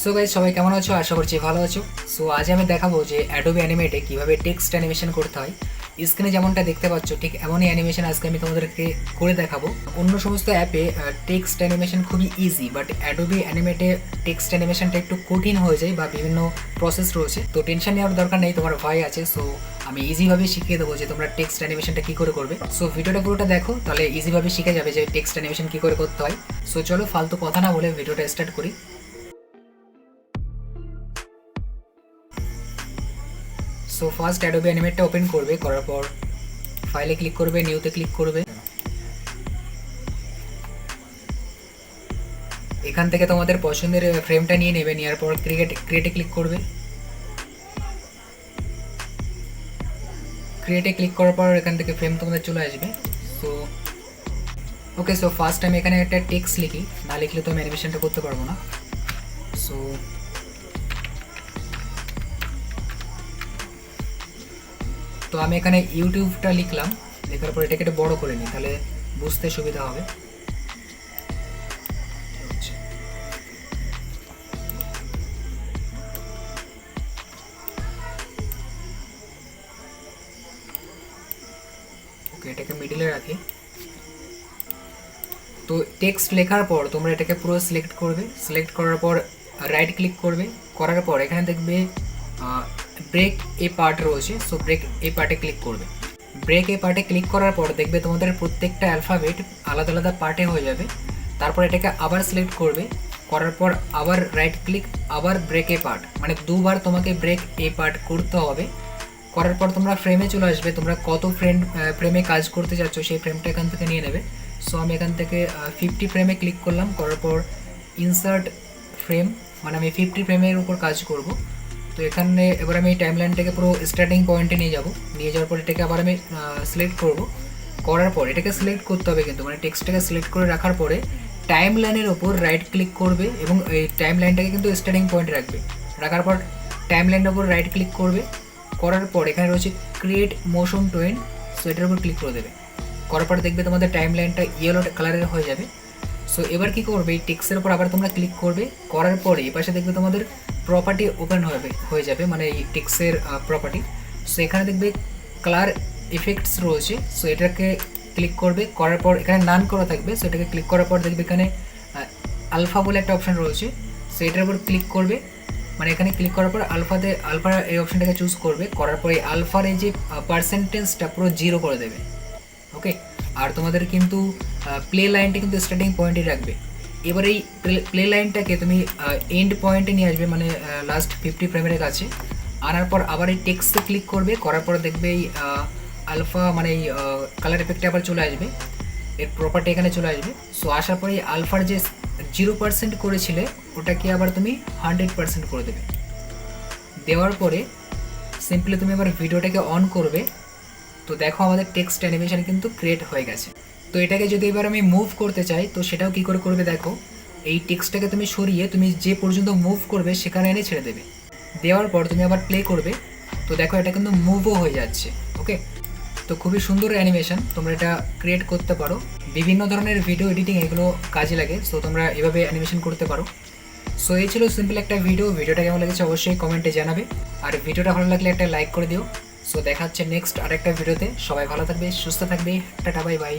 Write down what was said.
So guys, সবাই কেমন আছো? আশা করছি ভালো আছো। সো আজ আমি দেখাবো যে অ্যাডোবি অ্যানিমেটে কীভাবে টেক্সট অ্যানিমেশন করতে হয়। স্ক্রিনে যেমনটা দেখতে পাচ্ছ ঠিক এমনই অ্যানিমেশন আজকে আমি তোমাদেরকে করে দেখাবো। অন্য সমস্ত অ্যাপে টেক্সট অ্যানিমেশন খুবই ইজি, বাট অ্যাডোবি অ্যানিমেটে টেক্সট অ্যানিমেশনটা একটু কঠিন হয়ে যায় বা বিভিন্ন প্রসেস রয়েছে। তো টেনশন নেওয়ার দরকার নেই, তোমার ভয় আছে। সো আমি ইজিভাবে শিখিয়ে দেবো যে তোমরা টেক্সট অ্যানিমেশনটা কী করে করবে। সো ভিডিওটা পুরোটা দেখো, তাহলে ইজিভাবে শিখে যাবে যে টেক্সট অ্যানিমেশন কী করে করতে হয়। সো চলো ফালতু কথা না বলে ভিডিওটা স্টার্ট করি। সো ফার্স্ট অ্যাডোবি অ্যানিমেটটা ওপেন করবে, করার পর ফাইলে ক্লিক করবে, নিউতে ক্লিক করবে। এখান থেকে তোমাদের পছন্দের ফ্রেমটা নিয়ে নেবে, নেওয়ার পর ক্রিয়েটে ক্লিক করবে। ক্রিয়েটে ক্লিক করার পর এখান থেকে ফ্রেম তোমাদের চলে আসবে। সো ওকে, সো ফার্স্ট আমি এখানে একটা টেক্সট লিখি, না লিখলে তো আমি অ্যানিমেশনটা করতে পারবো না। সো তো আমি এখানে ইউটিউবটা লিখলাম, লেখার পর এটাকে একটু বড় করে নিই, তাহলে বুঝতে সুবিধা হবে। ওকে, এটাকে মিডিলে রাখি। তো টেক্সট লেখার পর তোমরা এটাকে পুরো সিলেক্ট করবে। সিলেক্ট করার পর রাইট ক্লিক করবে, করার পর এখানে দেখবে ব্রেক এ পার্ট রয়েছে। সো ব্রেক এ পার্টে ক্লিক করবে। ব্রেক এ পার্টে ক্লিক করার পর দেখবে তোমাদের প্রত্যেকটা অ্যালফাবেট আলাদা আলাদা পার্টে হয়ে যাবে। তারপর এটাকে আবার সিলেক্ট করবে, করার পর আবার রাইট ক্লিক, আবার ব্রেক এ পার্ট, মানে দুবার তোমাকে ব্রেক এ পার্ট করতে হবে। করার পর তোমরা ফ্রেমে চলে আসবে, তোমরা কত ফ্রেমে কাজ করতে চাচ্ছ সেই ফ্রেমটা এখান থেকে নিয়ে নেবে। সো আমি এখান থেকে 50 ফ্রেমে ক্লিক করলাম, করার পর ইনসার্ট ফ্রেম, মানে আমি 50 ফ্রেমের উপর কাজ করব। তো এখানে এবার আমি টাইম লাইনটাকে পুরো স্টার্টিং পয়েন্টে নিয়ে যাব। নিয়ে যাওয়ার পর এটাকে আবার আমি সিলেক্ট করব। করার পর এটাকে সিলেক্ট করতে হবে কিন্তু, মানে টেক্সটটাকে সিলেক্ট করে রাখার পরে টাইম লাইনের ওপর রাইট ক্লিক করবে এবং এই টাইম লাইনটাকে কিন্তু স্টার্টিং পয়েন্টে রাখবে। রাখার পর টাইম লাইনের ওপর রাইট ক্লিক করবে। করার পর এখানে রয়েছে ক্রিয়েট মোশন টোয়েন, সো এটার উপর ক্লিক করে দেবে। করার পর দেখবে তোমাদের টাইম লাইনটা ইয়েলো কালারের হয়ে যাবে। সো এবার কী করবে, এই টেক্সটের উপর আবার তোমরা ক্লিক করবে। করার পরে এই পাশে দেখবে তোমাদের প্রপার্টি ওপেন হয়ে যাবে, মানে এই টেক্সটের প্রপার্টি। সো এখানে দেখবে কালার ইফেক্টস রয়েছে। সো এটাকে ক্লিক করবে, করার পর এখানে নান করা থাকবে। সো এটাকে ক্লিক করার পর দেখবে এখানে আলফা বলে একটা অপশান রয়েছে। সো এটার উপর ক্লিক করবে, মানে এখানে ক্লিক করার পর আলফা এই অপশানটাকে চুজ করবে। করার পরে আলফার এই যে পার্সেন্টেজটা পুরো 0 করে দেবে। ওকে, আর তোমাদের কিন্তু প্লে লাইনটা কিন্তু স্টার্টিং পয়েন্টে রাখবে। এবার এই প্লে লাইনটাকে তুমি এন্ড পয়েন্টে নিয়ে আসবে, মানে লাস্ট 50 ফ্রেমের কাছে। আনার পর আবার এই টেক্সটে ক্লিক করবে, করার পর দেখবে এই আলফা, মানে এই কালার এফেক্টে আবার চলে আসবে, এর প্রপার্টি এখানে চলে আসবে। সো আসার পরে আলফার যে 0% করেছিলে ওটাকে আবার তুমি 100% করে দেবে। দেওয়ার পরে সিম্পলি তুমি আবার ভিডিওটাকে অন করবে। তো দেখো আমাদের টেক্সট অ্যানিমেশন কিন্তু ক্রিয়েট হয়ে গেছে। তো এটাকে যদি এবার আমি মুভ করতে চাই, তো সেটাও কী করে করবে দেখো, এই টেক্সটটাকে তুমি সরিয়ে তুমি যে পর্যন্ত মুভ করবে সেখানে এনে ছেড়ে দেবে। দেওয়ার পর তুমি আবার প্লে করবে। তো দেখো এটা কিন্তু মুভও হয়ে যাচ্ছে। ওকে, তো খুবই সুন্দর অ্যানিমেশন, তোমরা এটা ক্রিয়েট করতে পারো। বিভিন্ন ধরনের ভিডিও এডিটিং এগুলো কাজে লাগে। সো তোমরা এভাবে অ্যানিমেশন করতে পারো। সো এই ছিল সিম্পল একটা ভিডিওটা কেমন লেগেছে অবশ্যই কমেন্টে জানাবে। আর ভিডিওটা ভালো লাগলে একটা লাইক করে দিও। সো দেখা হচ্ছে নেক্সট আরেকটা ভিডিওতে। সবাই ভালো থাকবে, সুস্থ থাকবে, টাটা বাই বাই।